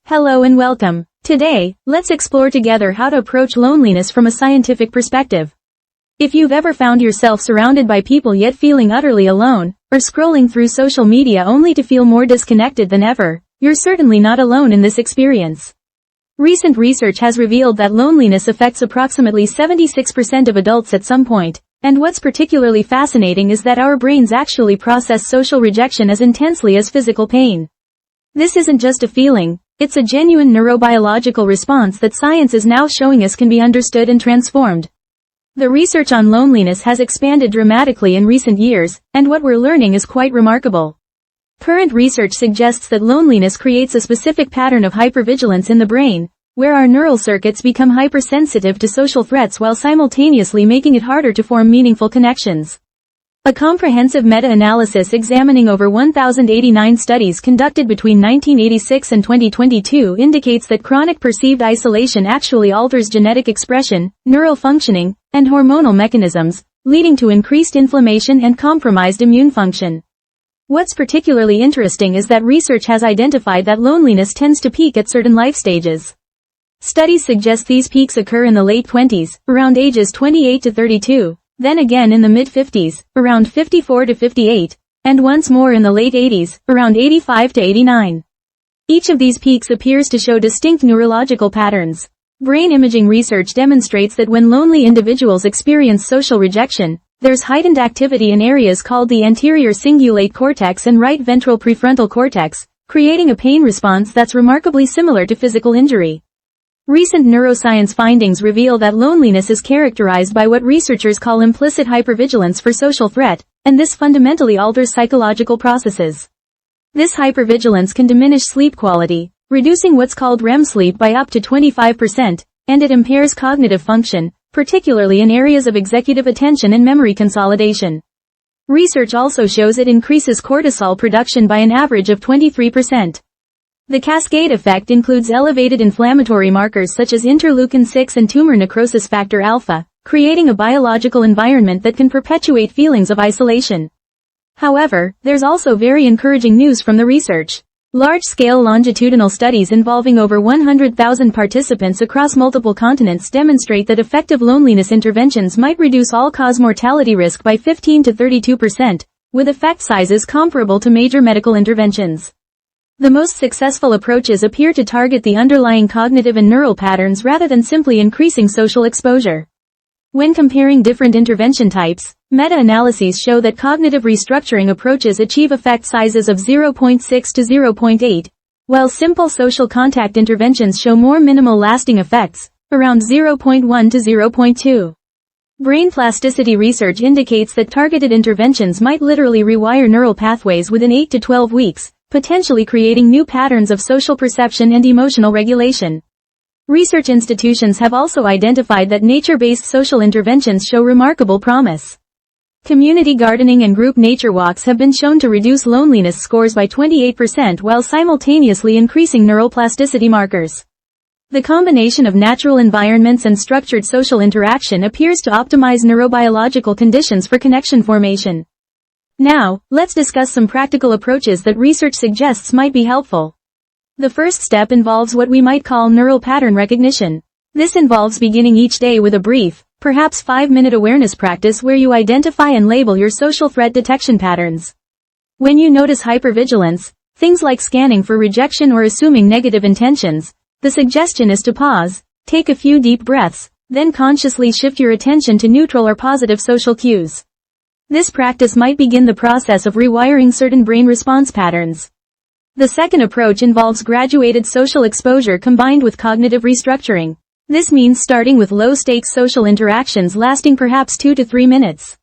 Hello and welcome. Today, let's explore together how to approach loneliness from a scientific perspective. If you've ever found yourself surrounded by people yet feeling utterly alone, or scrolling through social media only to feel more disconnected than ever, you're certainly not alone in this experience. Recent research has revealed that loneliness affects approximately 76% of adults at some point, and what's particularly fascinating is that our brains actually process social rejection as intensely as physical pain. This isn't just a feeling, it's a genuine neurobiological response that science is now showing us can be understood and transformed. The research on loneliness has expanded dramatically in recent years, and what we're learning is quite remarkable. Current research suggests that loneliness creates a specific pattern of hypervigilance in the brain, where our neural circuits become hypersensitive to social threats while simultaneously making it harder to form meaningful connections. A comprehensive meta-analysis examining over 1,089 studies conducted between 1986 and 2022 indicates that chronic perceived isolation actually alters genetic expression, neural functioning, and hormonal mechanisms, leading to increased inflammation and compromised immune function. What's particularly interesting is that research has identified that loneliness tends to peak at certain life stages. Studies suggest these peaks occur in the late 20s, around ages 28 to 32. Then again in the mid-50s, around 54 to 58, and once more in the late 80s, around 85 to 89. Each of these peaks appears to show distinct neurological patterns. Brain imaging research demonstrates that when lonely individuals experience social rejection, there's heightened activity in areas called the anterior cingulate cortex and right ventral prefrontal cortex, creating a pain response that's remarkably similar to physical injury. Recent neuroscience findings reveal that loneliness is characterized by what researchers call implicit hypervigilance for social threat, and this fundamentally alters psychological processes. This hypervigilance can diminish sleep quality, reducing what's called REM sleep by up to 25%, and it impairs cognitive function, particularly in areas of executive attention and memory consolidation. Research also shows it increases cortisol production by an average of 23%. The cascade effect includes elevated inflammatory markers such as interleukin-6 and tumor necrosis factor alpha, creating a biological environment that can perpetuate feelings of isolation. However, there's also very encouraging news from the research. Large-scale longitudinal studies involving over 100,000 participants across multiple continents demonstrate that effective loneliness interventions might reduce all-cause mortality risk by 15 to 32%, with effect sizes comparable to major medical interventions. The most successful approaches appear to target the underlying cognitive and neural patterns rather than simply increasing social exposure. When comparing different intervention types, meta-analyses show that cognitive restructuring approaches achieve effect sizes of 0.6 to 0.8, while simple social contact interventions show more minimal lasting effects, around 0.1 to 0.2. Brain plasticity research indicates that targeted interventions might literally rewire neural pathways within 8 to 12 weeks, potentially creating new patterns of social perception and emotional regulation. Research institutions have also identified that nature-based social interventions show remarkable promise. Community gardening and group nature walks have been shown to reduce loneliness scores by 28% while simultaneously increasing neural plasticity markers. The combination of natural environments and structured social interaction appears to optimize neurobiological conditions for connection formation. Now, let's discuss some practical approaches that research suggests might be helpful. The first step involves what we might call neural pattern recognition. This involves beginning each day with a brief, perhaps 5-minute awareness practice where you identify and label your social threat detection patterns. When you notice hypervigilance, things like scanning for rejection or assuming negative intentions, the suggestion is to pause, take a few deep breaths, then consciously shift your attention to neutral or positive social cues. This practice might begin the process of rewiring certain brain response patterns. The second approach involves graduated social exposure combined with cognitive restructuring. This means starting with low-stakes social interactions lasting perhaps 2 to 3 minutes.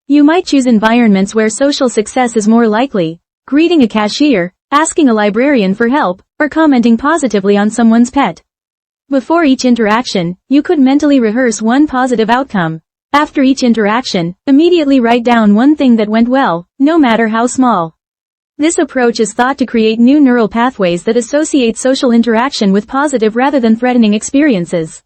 You might choose environments where social success is more likely, greeting a cashier, asking a librarian for help, or commenting positively on someone's pet. Before each interaction, you could mentally rehearse one positive outcome. After each interaction, immediately write down one thing that went well, no matter how small. This approach is thought to create new neural pathways that associate social interaction with positive rather than threatening experiences.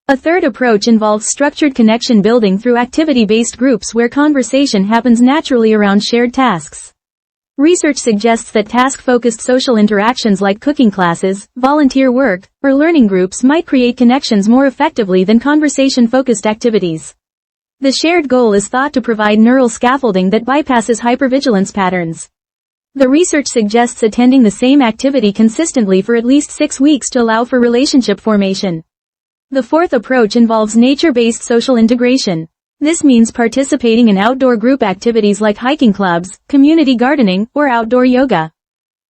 A third approach involves structured connection building through activity-based groups where conversation happens naturally around shared tasks. Research suggests that task-focused social interactions like cooking classes, volunteer work, or learning groups might create connections more effectively than conversation-focused activities. The shared goal is thought to provide neural scaffolding that bypasses hypervigilance patterns. The research suggests attending the same activity consistently for at least 6 weeks to allow for relationship formation. The fourth approach involves nature-based social integration. This means participating in outdoor group activities like hiking clubs, community gardening, or outdoor yoga.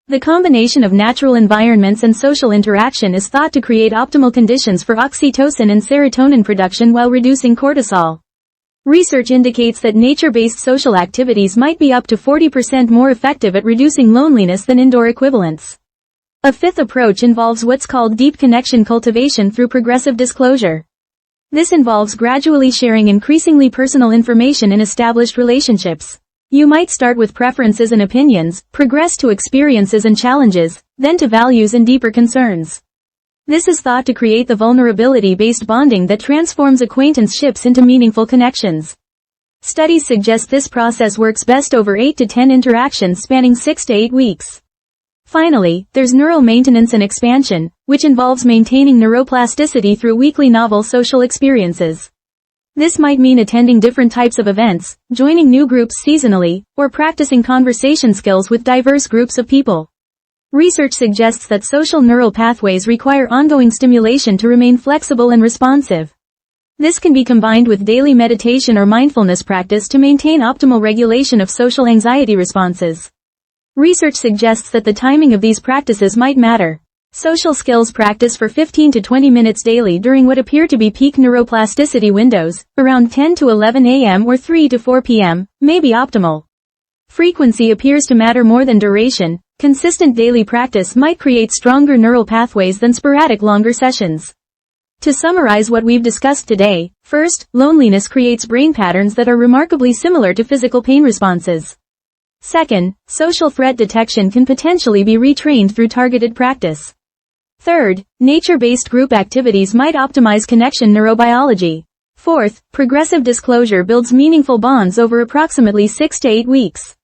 The combination of natural environments and social interaction is thought to create optimal conditions for oxytocin and serotonin production while reducing cortisol. Research indicates that nature-based social activities might be up to 40% more effective at reducing loneliness than indoor equivalents. A fifth approach involves what's called deep connection cultivation through progressive disclosure. This involves gradually sharing increasingly personal information in established relationships. You might start with preferences and opinions, progress to experiences and challenges, then to values and deeper concerns. This is thought to create the vulnerability-based bonding that transforms acquaintanceships into meaningful connections. Studies suggest this process works best over 8 to 10 interactions spanning 6 to 8 weeks. Finally, there's neural maintenance and expansion, which involves maintaining neuroplasticity through weekly novel social experiences. This might mean attending different types of events, joining new groups seasonally, or practicing conversation skills with diverse groups of people. Research suggests that social neural pathways require ongoing stimulation to remain flexible and responsive. This can be combined with daily meditation or mindfulness practice to maintain optimal regulation of social anxiety responses. Research suggests that the timing of these practices might matter. Social skills practice for 15 to 20 minutes daily during what appear to be peak neuroplasticity windows, around 10 to 11 a.m. or 3 to 4 p.m., may be optimal. Frequency appears to matter more than duration. Consistent daily practice might create stronger neural pathways than sporadic longer sessions. To summarize what we've discussed today, first, loneliness creates brain patterns that are remarkably similar to physical pain responses. Second, social threat detection can potentially be retrained through targeted practice. Third, nature-based group activities might optimize connection neurobiology. Fourth, progressive disclosure builds meaningful bonds over approximately 6 to 8 weeks.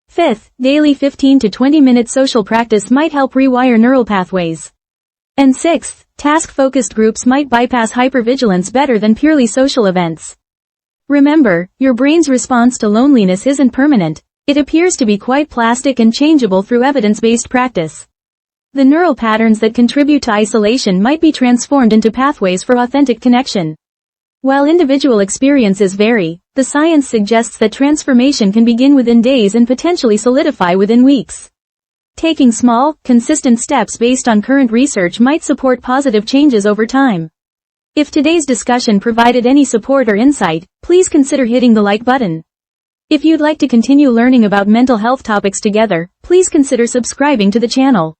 Fifth, daily 15 to 20-minute social practice might help rewire neural pathways. And sixth, task-focused groups might bypass hypervigilance better than purely social events. Remember, your brain's response to loneliness isn't permanent. It appears to be quite plastic and changeable through evidence-based practice. The neural patterns that contribute to isolation might be transformed into pathways for authentic connection. While individual experiences vary, the science suggests that transformation can begin within days and potentially solidify within weeks. Taking small, consistent steps based on current research might support positive changes over time. If today's discussion provided any support or insight, please consider hitting the like button. If you'd like to continue learning about mental health topics together, please consider subscribing to the channel.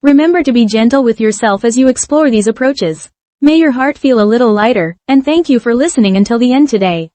Remember to be gentle with yourself as you explore these approaches. May your heart feel a little lighter, and thank you for listening until the end today.